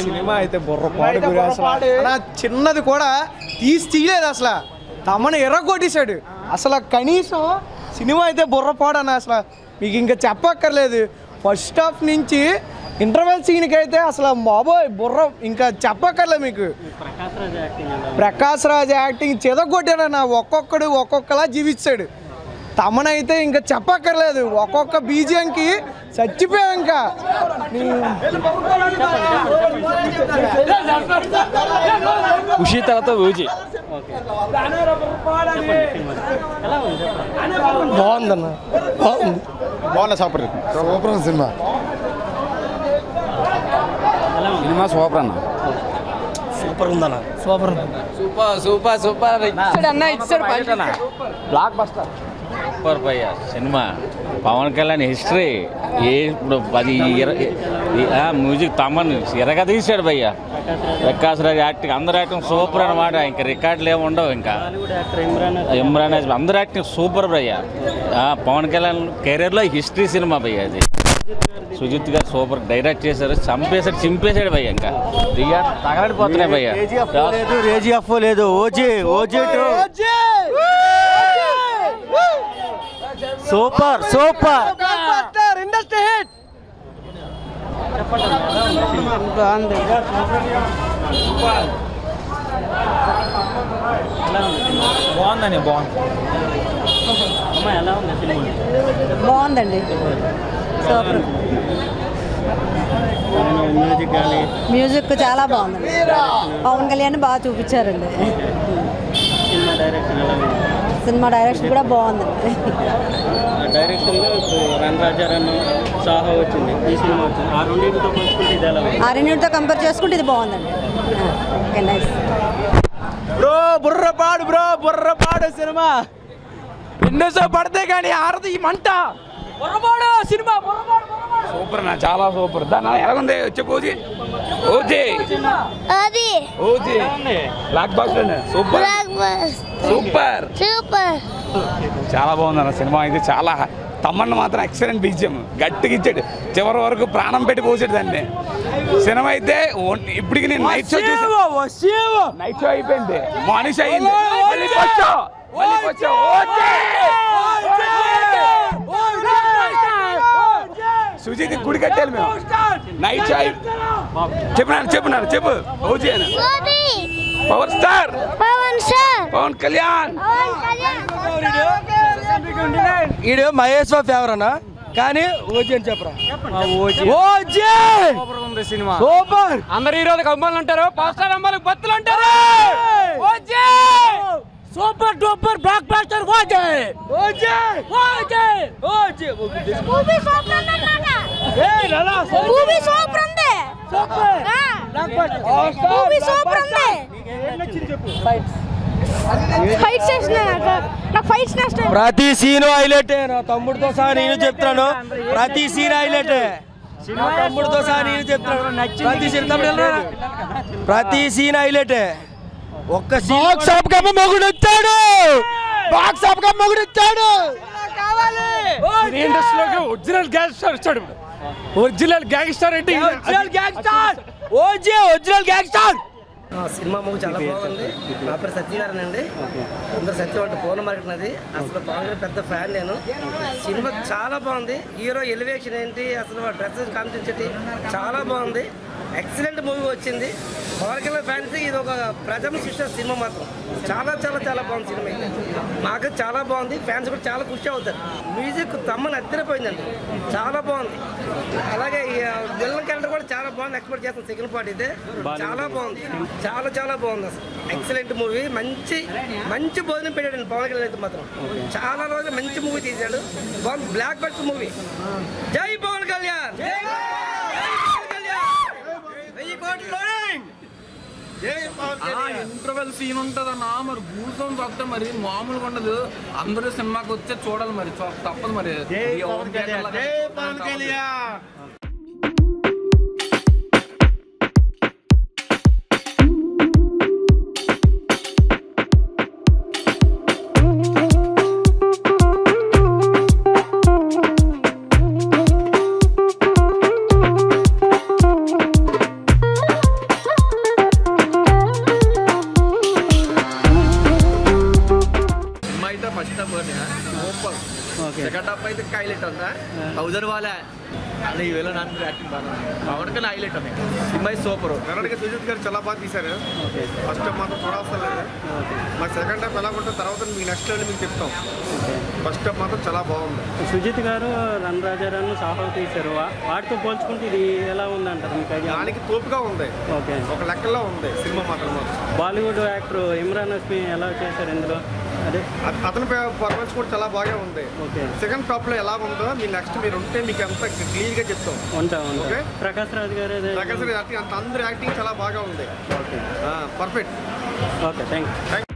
Cinema అయితే బుర్రపాడు గురి అసలు చిన్నది కూడా తీయలేదు అసలు తమను ఎర్రగొట్టేశాడు అసలు కనీసం సినిమా అయితే బుర్రపాడు అన్న అసలు మీకు ఇంకా చెప్పక్కర్లేదు ఫస్ట్ హాఫ్ నుంచి ఇంటర్వెల్ సీన్కి అయితే అసలు బాబోయ్ బుర్ర ఇంకా చెప్పక్కర్లేదు మీకు ప్రకాష్ రాజ్ యాక్టింగ్ చెదగొట్టాడన్న ఒక్కొక్కడు ఒక్కొక్కలా జీవిస్తాడు తమనైతే ఇంకా చెప్పక్కర్లేదు ఒక్కొక్క బీజియంకి చచ్చిపోయాం ఇంకా ఖుషి తర్వాత ఊజీ బాగుందన్న బాగుంది super super cinema cinema super అన్న సూపర్ ఉందన్న super super super super block buster super భయ్య సినిమా పవన్ కళ్యాణ్ హిస్టరీ ఇప్పుడు 10 మ్యూజిక్ తమన్ ఎరగా తీశాడు భయ్య ప్రకాష్ రాజ్ యాక్టింగ్ అందరు యాక్టింగ్ సూపర్ అనమాట ఇంకా రికార్డులు ఏమి ఉండవు ఇంకా ఇమ్రాన్ హాష్మి అందరు యాక్టింగ్ సూపర్ భయ్య పవన్ కళ్యాణ్ కెరీర్లో హిస్టరీ సినిమా భయ్య అది సుజిత్ గారు సూపర్ డైరెక్ట్ చేశారు చింపేశాడు భయ్య ఇంకా తగలడిపోతున్నాయి భయ్య రేజీఎఫ్ లేదు OG super super industry hit బాగుందండి బాగుందండి సూపర్ మ్యూజిక్ చాలా బాగుందండి పవన్ కళ్యాణ్ బాగా చూపించారండి సినిమా డైరెక్షన్ కూడా బాగుందండి ఆ రెండింటితో కంపేర్ చేసుకుంటే ఇది బాగుందండి ఓకే నైస్ బుర్రపాడు సినిమా ఎన్నోసో పడితే కానీ ఆరది ఈ మంట బుర్రపాడు సినిమా సూపర్ అన్న చాలా సూపర్ దాని ఎలాగుంది చెప్పు OG blockbuster super super చాలా బాగుందన్న సినిమా అయితే చాలా తమ్మన్న మాత్రం ఎక్సలెంట్ బీజియం గట్టిగా ఇచ్చాడు చివరి వరకు ప్రాణం పెట్టి పోసాడు దాన్ని సినిమా అయితే ఇప్పటికి నేను నైట్ షో అయిపోయింది మార్నింగ్ షో అయింది సుజీత్ గుడి కట్టాలి మేము నైట్ షో చెప్పు ఓజీ అని పవన్ కళ్యాణ్ ఈడు మహేష్ బాబు ఫేవర్ అన్న కానీ ఓజీ అని చెప్పరా సినిమా సూపర్ అందరు ఈ రోజు అమ్మాయిలు అంటారు పాస్టర్ అమ్మాయిలకు బత్తులు అంటారు సూపర్ డూపర్ బ్లాక్ బాస్టర్ ప్రతి సీన్ హైలైట్ నా తమ్ముడితో సహా నేను చెప్తాను ప్రతి సీన్ హైలైట్ తమ్ముడితో సహా నేను చెప్తాను ప్రతి సీన్ హైలైట్ ఒక్క బాక్స్ మొగుడు వచ్చాడు ఇండస్ట్రీలోకి ఒరిజినల్ గ్యాంగ్స్టర్ వచ్చాడు ఒరిజినల్ గ్యాంగ్స్టర్ అంటే ఒరిజినల్ గ్యాంగ్స్టర్ సినిమా మూవీ చాలా బాగుంది. నా పేరు సత్యనారాయణ అండి. అందరు సత్యం అంటే పూర్ణ మార్కెట్ నది. అసలు పవన్ పెద్ద ఫ్యాన్ నేను. సినిమా చాలా బాగుంది. హీరో ఎలివేషన్ ఏంటి, అసలు డ్రెస్సెస్ కాన్సెప్ట్ చాలా బాగుంది. ఎక్సలెంట్ మూవీ వచ్చింది. పవన్ కళ్యాణ్ ఫ్యాన్స్ ఇది ఒక ప్రజమ సృష్టి సినిమా మాత్రం చాలా చాలా చాలా బాగుంది. సినిమా అయితే మాకు చాలా బాగుంది. ఫ్యాన్స్ కూడా చాలా ఖుషి అవుతారు. మ్యూజిక్ తమ్మని అద్దరిపోయిందండి, చాలా బాగుంది. అలాగే విలన్ క్యారెక్టర్ కూడా చాలా బాగుంది. ఎక్స్పెక్ట్ చేస్తాను సెకండ్ పార్ట్ అయితే చాలా బాగుంది, చాలా చాలా బాగుంది. అసలు ఎక్సలెంట్ మూవీ. మంచి మంచి భోజనం పెట్టాడు పవన్ కళ్యాణ్ అయితే మాత్రం. చాలా రోజులు మంచి మూవీ తీశాడు. బాగుంది. Block buster movie. జై పవన్ కళ్యాణ్. ఇంటర్వెల్ సీన్ ఉంటుందన్నా, మరి గూసం వస్తే మరి మామూలుగా ఉండదు. అందరూ సినిమాకి వచ్చే చూడాలి, మరి తప్పదు మరి. హైలైట్ ఉందా 1000 వాళ్ళే అదే ఈ వేళ నాకు యాక్టింగ్ బాగా పవన్ కళ్యాణ్ హైలైట్ ఉంది సినిమా సూపర్. కర్ణాటక సుజిత్ గారు చాలా బాగా తీశారు. ఫస్ట్ హాఫ్ మాత్రం చూడాల్సిన లేదు. మాకు సెకండ్ హాఫ్ ఎలా ఉంటుంది తర్వాత మీకు నెక్స్ట్ లెవెల్ మీకు చెప్తాం. ఫస్ట్ హాఫ్ మాత్రం చాలా బాగుంది. సుజిత్ గారు రన్ రాజారాన్ని సాహో తీశారు. వాటితో పోల్చుకుంటే ఇది ఎలా ఉందంటారు మీకు ఐడియా? దానికి తోపుగా ఉంది. ఓకే. ఒక లెక్కల్లో ఉంది సినిమా మాత్రం. బాలీవుడ్ యాక్టర్ ఇమ్రాన్ హస్మీ ఎలా చేశారు ఇందులో? అదే అతని పర్ఫార్మెన్స్ కూడా చాలా బాగా ఉంది. ఓకే. సెకండ్ హాఫ్ లో ఎలా ఉందో మీరు నెక్స్ట్ మీరు ఉంటే మీకు అంత క్లియర్ గా చెప్తాం. ఓకే. ప్రకాష్ రాజ్ గారు ప్రకాష్ రాజ్ అంత అందరూ యాక్టింగ్ చాలా బాగా ఉంది. Okay. Perfect. Okay, thank you.